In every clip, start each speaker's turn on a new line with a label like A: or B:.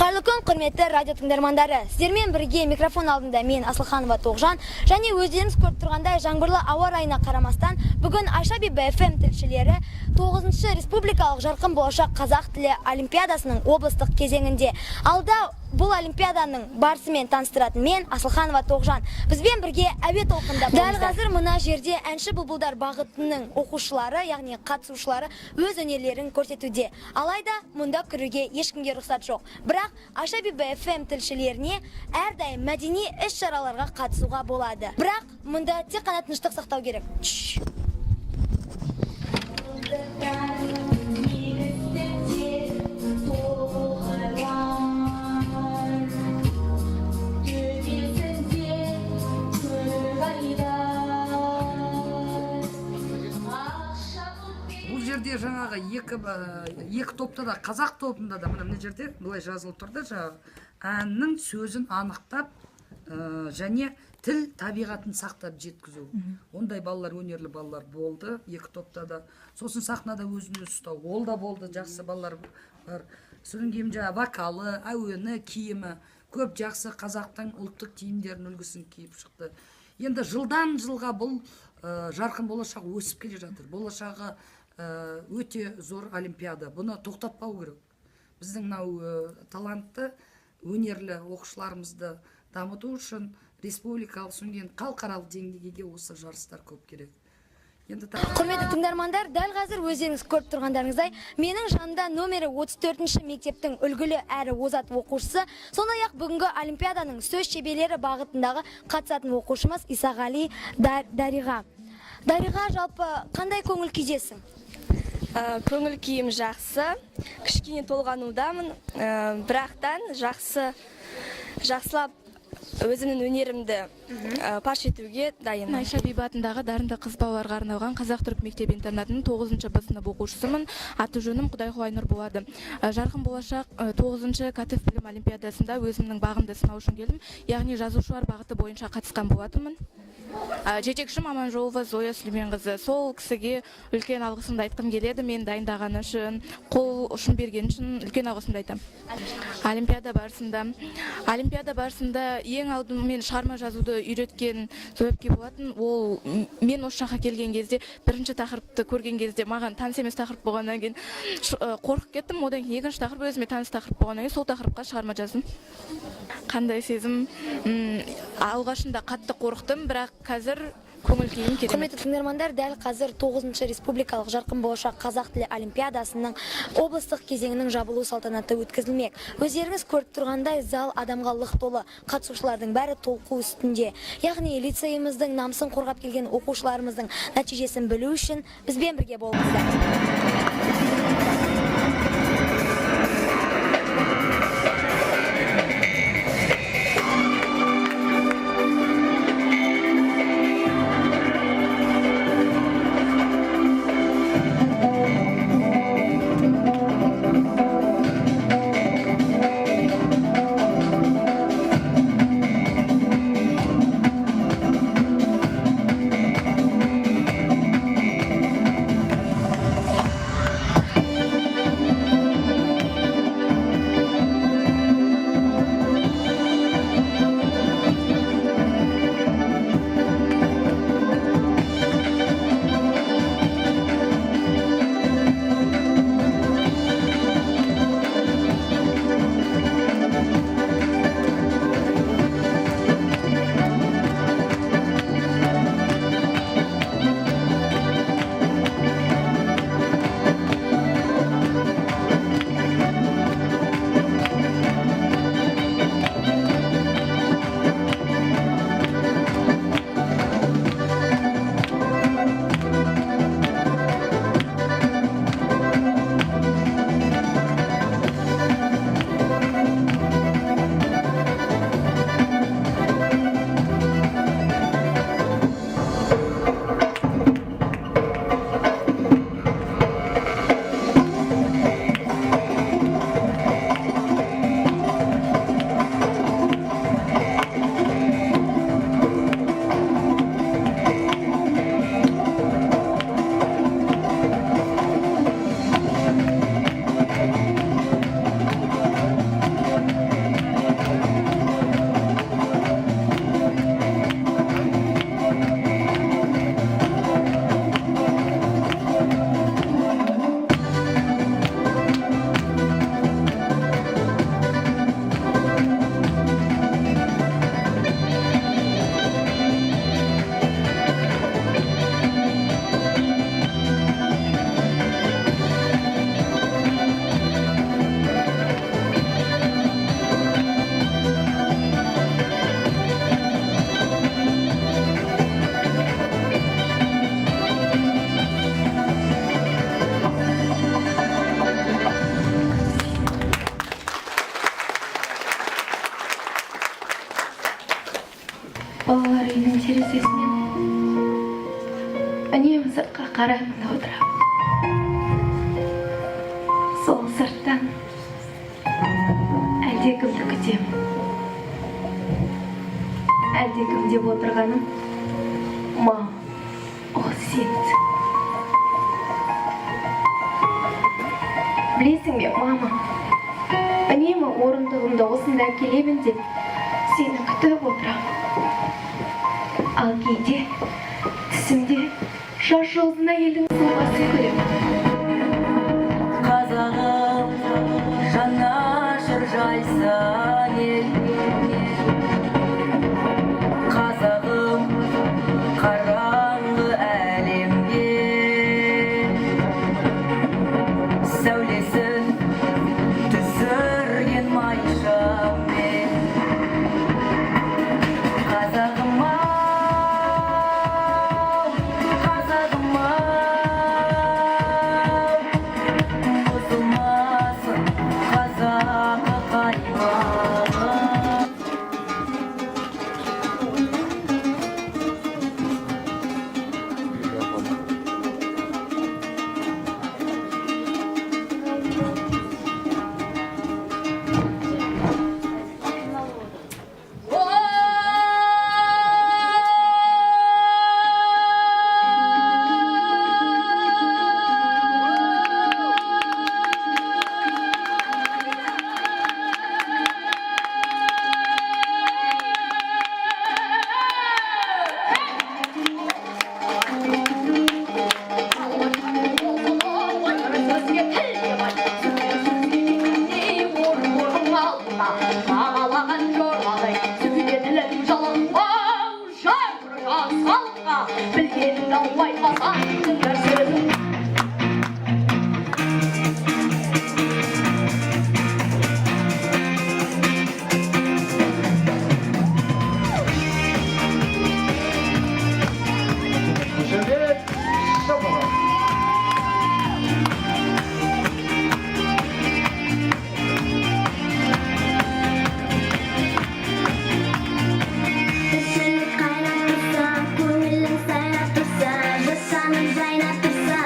A: Қайырлы күн, құрметті радио тыңдармандары. Сіздермен бірге микрофон алдында мен Асылханова Тоғжан, және өздеріңіз көріп тұрғандай жаңбырлы ауа райына қарамастан, бүгін Айша Бибі FM тілшілері 9-шы республикалық жарқын болашақ қазақ тілі олимпиадасының облыстық кезеңінде. Алда бұл олимпиаданың барысымен таныстыратын мен Асылханова Тоғжан. Бізбен бірге әуе толқында болыңыздар. Дәл қазір мына жерде әнші бұлбұлдар бағытының оқушылары, яғни қатысушылары өз өнерлерін көрсетуде. Алайда мұнда кіруге ешкімге рұқсат жоқ. Бірақ Айша Бибі FM тілшілеріне әрдайым мәдени іс-шараларға қатысуға болады. Бірақ мұнда тек қана тыныштық сақтау керек.
B: Бұл жерде жаңағы екі топта да, қазақ тобында да мына жерде былай жазылып тұрды, жаңағы әннің сөзін анықтап және тіл табиғатын сақтап жеткізу. Ондай балалар, өнерлі балалар болды екі топта да. Сосын сахнада өзін өзі ұстау, ол да болды, жақсы балалар бар. Содан кейін жаңағы вокалы, әуені, киімі көп жақсы қазақтың ұлттық киімдерін үлгісін киіп шықты. Енді жылдан жылға бұл жарқын болашақ өсіп келе жатыр. Болашағы өте зор олимпиада. Бұны тоқтатпау керек. Біздің талантты, өнерлі оқушыларымызды дамыту үшін республикалық, соңген халықаралық деңгейге осы жарыстар көп керек.
A: Құрметті тыңдармандар, дәл қазір өздеріңіз көріп тұрғандарыңыздай, менің жанымда номері 34-ші мектептің үлгілі әрі озат оқушысы, сондай-ақ бүгінгі олимпиаданың сөз шеберлері бағытындағы қатысатын оқушымыз Исағали Дариға. Дариға, жалпы қандай көңіл күйдесің?
C: Көңіл күйім жақсы, кішкене толғанудамын, бірақтан жақсылап өзімнің өнерімді паш етуге дайынмын.
D: Айша Бибі атындағы дарынды қыз балаларға арналған Қазақ-түрік мектеп-интернатының 9-шы Б сынып оқушысымын. Аты жөнім Құдайқұл Айнұр болады. Жарқын болашақ 9-шы кәсіп білім олимпиадасында өзімнің бағымды сынау үшін келдім. Яғни жазушылар бағыты бойынша қатысқан болатынмын. Жетекшім Аманжолова Зоя Сүлейменқызы. Сол кісіге үлкен алғысымды айтқым келеді. Мен дайындағаны үшін, қол ұшын берген үшін үлкен алғысымды айтамын. Олимпиада барысында ең алдымен шығарма жазуды үйреткен себепкер болатын. Ол мен осы жаққа келген кезде, бірінші тақырыпты көрген кезде маған таныс емес тақырып болғаннан кейін қорқып кеттім. Одан кейін екінші тақырып өзіме таныс тақырып болғаннан кейін сол тақырыпқа шығарма жаздым. Қандай сезім? Алғашында қатты қорықтым, бірақ қазір көңіл күйім керемет.
A: Құрметті тыңдармандар, дәл қазір 9-шы республикалық жарқын болашақ қазақ тілі олимпиадасының облыстық кезеңінің жабылу салтанаты өткізілмек. Өздеріңіз көріп тұрғандай зал адамға лық толы, қатысушылардың бәрі толқу үстінде. Яғни лицейіміздің намысын қорғап келген оқушыларымыздың нәтижесін білу үшін бізбен бірге болыңыздар.
E: сыртқа қараймын да отырамын. Сол сырттан әлдекімді күтемін. Әлдекім деп отырғаным мама, ол сенсің. Білесің бе, мама, үнемі орындығымда осында келемін деп сені күтіп отырамын. Ал кейде түсімде жас жолдың әйелдің сұлбасын көремін.
F: Қазағым жанашыр жайсан ел, қазағым қараңғы әлемге сәулесін түсірген майшаммен. Қазағым-ау, қазағым-ау, бұзылмасын қазақы қаймағым.
E: Білгеніңді айтпасаң тыңдар сөзін.
A: Тіршілік қайнап тұрса, көңілің сайрап тұрса, жасаның жайнап тұрса,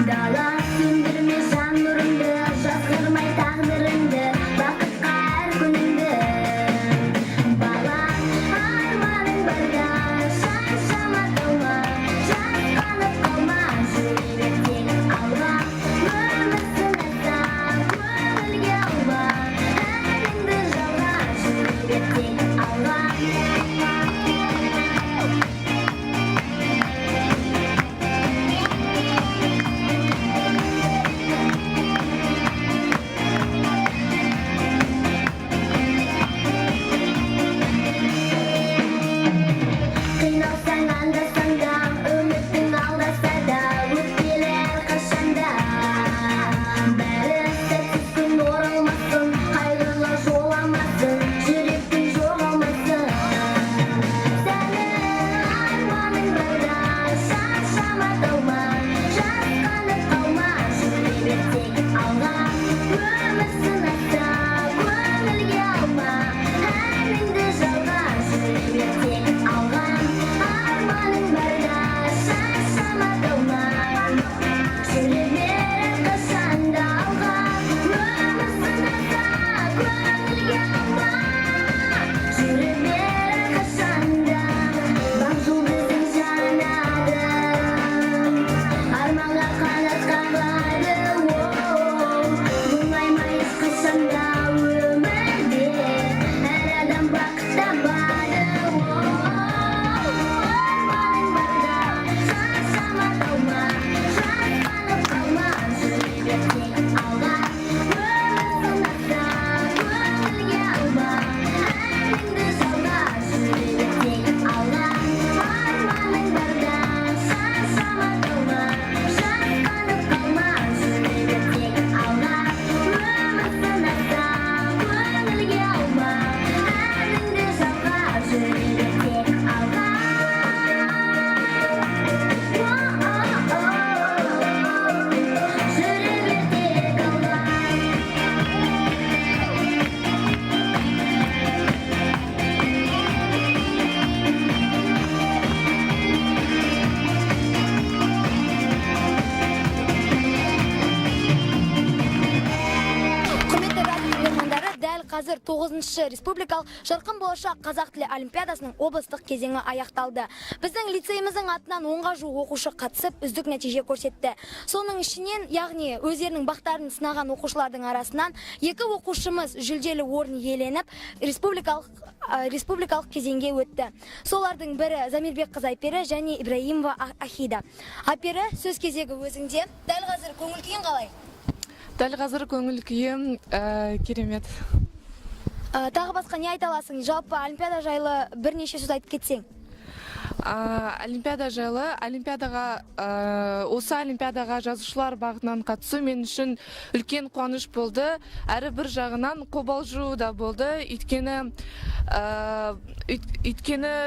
A: дала сөндірме жан нұрыңды, жазғырмай тағдырыңды, бақытқа әр күніңді. Бала арманың барда, шаршама қалма, жасқанып қалма, жүре бер тек алға. Өмір сынаса, көңілге алма, әліңді жалға, жүре бер тек алға. Қиналсаң анда-санда, үмітің алдаса да, өтпелі әрқашанда. Бәрі сәтсіз күн оралмасын, қайғылы жоламасын, жүректің жоғалмасын. Сәні арманың барда, шаршама қалма, жасқанып қалма, жүре бер тек алға. Өмір сынаса, көңілге алма, әліңді жалға, жүре бер тек алға. Арманың 9-шы республикалық жарқын болашақ қазақ тілі олимпиадасының облыстық кезеңі аяқталды. Біздің лицейіміздің атынан 10-ға жуық оқушы қатысып, үздік нәтиже көрсетті. Соның ішінен, яғни өздерінің бақтарын сынаған оқушылардың арасынан 2 оқушымыз жүлделі орын иеленіп, республикалық кезеңге өтті. Солардың бірі Замирбек қызы Айпері және Ибраимова Ахида. Айпері, сөз кезегі өзіңде. Дәл қазір көңіл күйің қалай?
D: Дәл қазір көңіл күйім керемет.
A: Тағы басқа не айта аласың? Жалпы олимпиада жайлы бірнеше сөз айтып кетсең.
D: Олимпиада жайлы, осы олимпиадаға жазушылар бағытынан қатысу мен үшін үлкен қуаныш болды. Әрі бір жағынан қобалжу да болды. Өйткені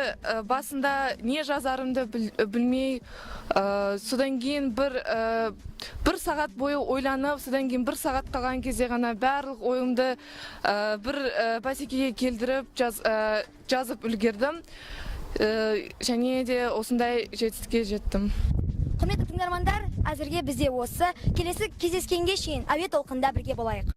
D: басында не жазарымды білмей, содан кейін бір сағат бойы ойланып, содан кейін бір сағат қалған кезде ғана барлық ойымды бір бәсекеге келдіріп жазып үлгердім. Және де осындай жетістікке жеттім.
A: Құрметті тыңдармандар, әзірге бізде осы. Келесі кездескенге шейін әуе толқында бірге болайық.